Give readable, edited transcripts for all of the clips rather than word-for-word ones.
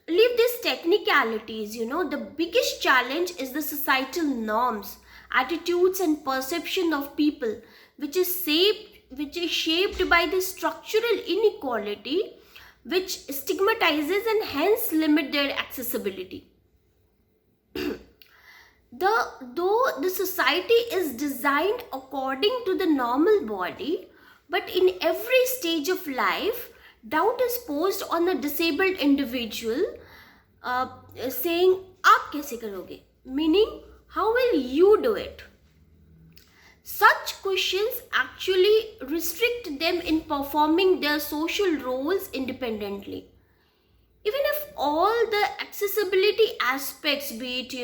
leave these technicalities. The biggest challenge is the societal norms, attitudes, and perception of people, which is shaped by the structural inequality, which stigmatizes and hence limit their accessibility. Though the society is designed according to the normal body, but in every stage of life, doubt is posed on a disabled individual, uh, saying, "आप कैसे करोगे?" Meaning, how will you do it? Such questions actually restrict them in performing their social roles independently. Even if all the accessibility aspects, be it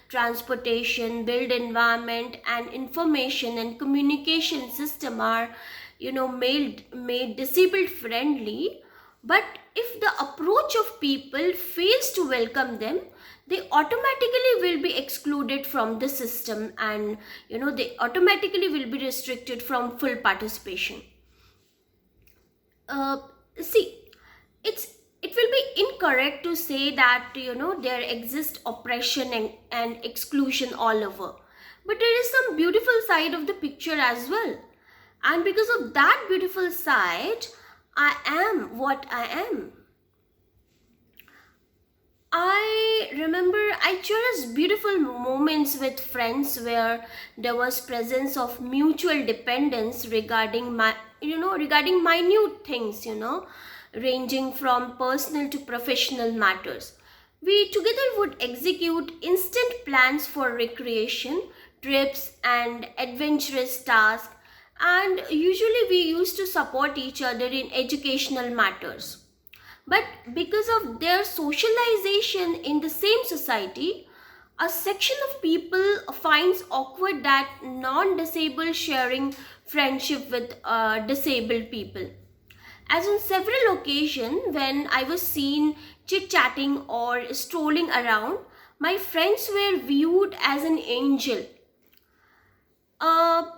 transportation, built environment, and information and communication system are made disabled friendly, but if the approach of people fails to welcome them, they automatically will be excluded from the system, and they automatically will be restricted from full participation. uh, See, it will be incorrect to say that there exists oppression and exclusion all over, but there is some beautiful side of the picture as well, and because of that beautiful side, I am what I am. I remember I cherished beautiful moments with friends where there was presence of mutual dependence regarding minute things, ranging from personal to professional matters. We together would execute instant plans for recreation, trips, and adventurous tasks, and usually we used to support each other in educational matters. But because of their socialization in the same society, a section of people finds awkward that non-disabled sharing friendship with disabled people. As on several occasions when I was seen chit-chatting or strolling around, my friends were viewed as an angel.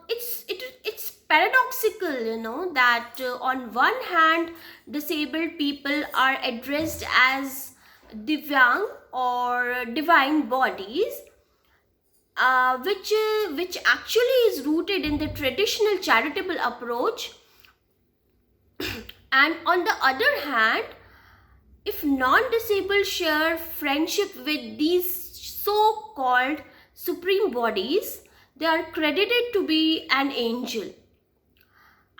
It's paradoxical, that on one hand, disabled people are addressed as divyang or divine bodies, which actually is rooted in the traditional charitable approach, and on the other hand, if non-disabled share friendship with these so-called supreme bodies, they are credited to be an angel.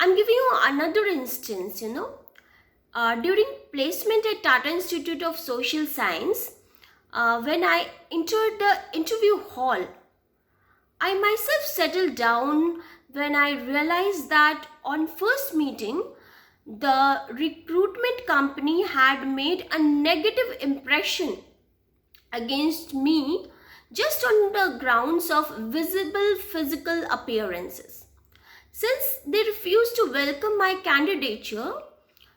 I'm giving you another instance, during placement at Tata Institute of Social Science, when I entered the interview hall, I myself settled down when I realized that on first meeting, the recruitment company had made a negative impression against me just on the grounds of visible physical appearances. Since they refused to welcome my candidature,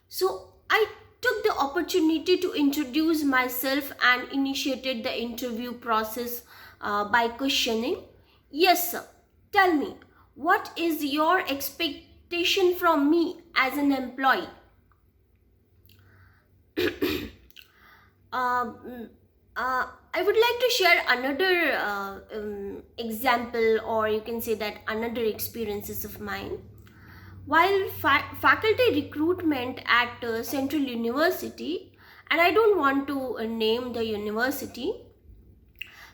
so I took the opportunity to introduce myself and initiated the interview process by questioning, "Yes, sir, tell me, what is your expectation from me as an employee?" Um, I would like to share another example, or you can say that another experiences of mine. While faculty recruitment at Central University, and I don't want to name the university,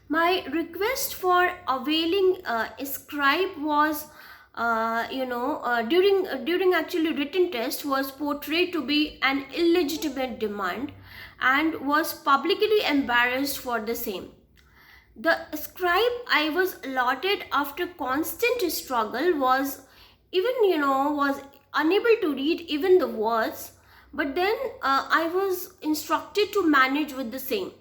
my request for availing a scribe was, during actually written test was portrayed to be an illegitimate demand and was publicly embarrassed for the same. The scribe I was allotted after constant struggle was unable to read even the words, but then I was instructed to manage with the same.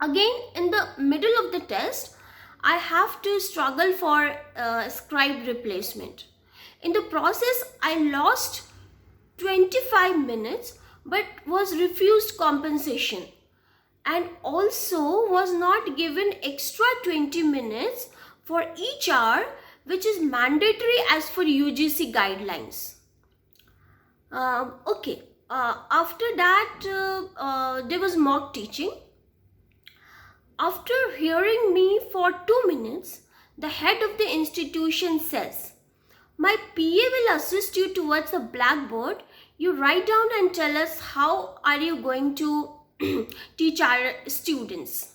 Again, in the middle of the test, I have to struggle for scribe replacement. In the process, I lost 25 minutes but was refused compensation, and also was not given extra 20 minutes for each hour, which is mandatory as per UGC guidelines. Okay. After that, there was mock teaching. After hearing me for 2 minutes, the head of the institution says, "My PA will assist you towards the blackboard. You write down and tell us how are you going to teach our students."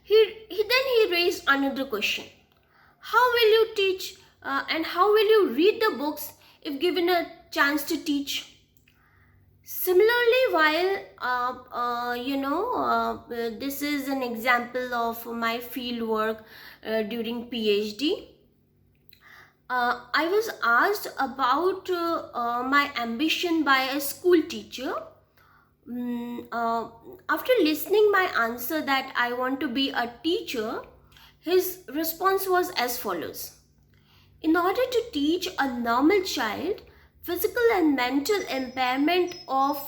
Then he raised another question. How will you teach and how will you read the books if given a chance to teach? Similarly, while this is an example of my field work during PhD. I was asked about my ambition by a school teacher. After listening my answer that I want to be a teacher, his response was as follows. In order to teach a normal child, physical and mental impairment of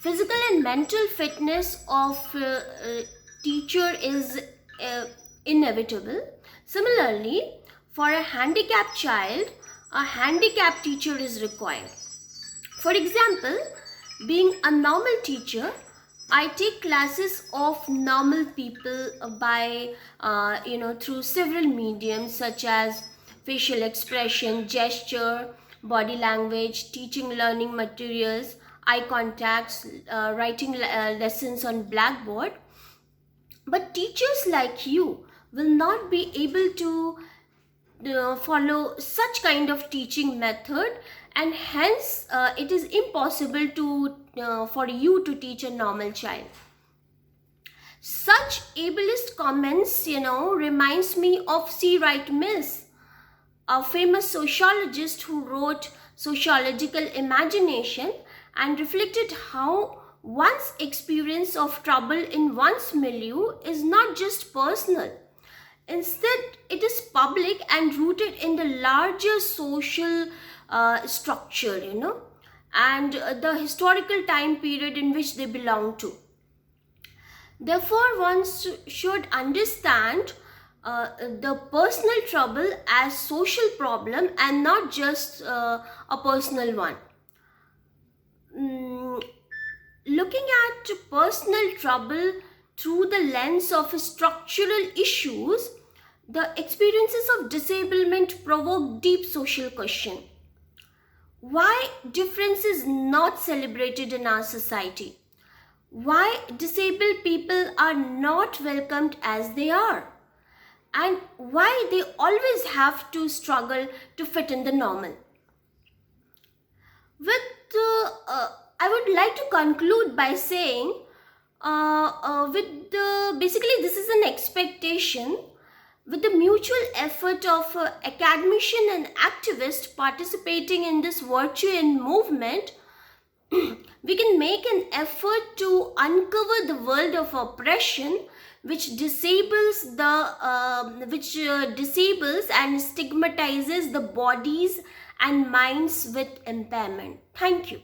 physical and mental fitness of teacher is inevitable. Similarly, for a handicapped child, a handicapped teacher is required. For example, being a normal teacher, I take classes of normal people by through several mediums such as facial expression, gesture, body language, teaching learning materials, eye contacts, writing lessons on blackboard. But teachers like you will not be able to follow such kind of teaching method, and hence it is impossible to for you to teach a normal child. Such ableist comments reminds me of C. Wright Mills, a famous sociologist who wrote Sociological Imagination and reflected how one's experience of trouble in one's milieu is not just personal. Instead, it is public and rooted in the larger social structure, and the historical time period in which they belong to. Therefore, one should understand the personal trouble as social problem and not just a personal one. Looking at personal trouble through the lens of structural issues, the experiences of disablement provoke deep social question. Why difference is not celebrated in our society? Why disabled people are not welcomed as they are? And why they always have to struggle to fit in the normal? I would like to conclude by saying basically this is an expectation. With the mutual effort of academician and activist participating in this virtual movement, we can make an effort to uncover the world of oppression which disables and stigmatizes the bodies and minds with impairment. Thank you.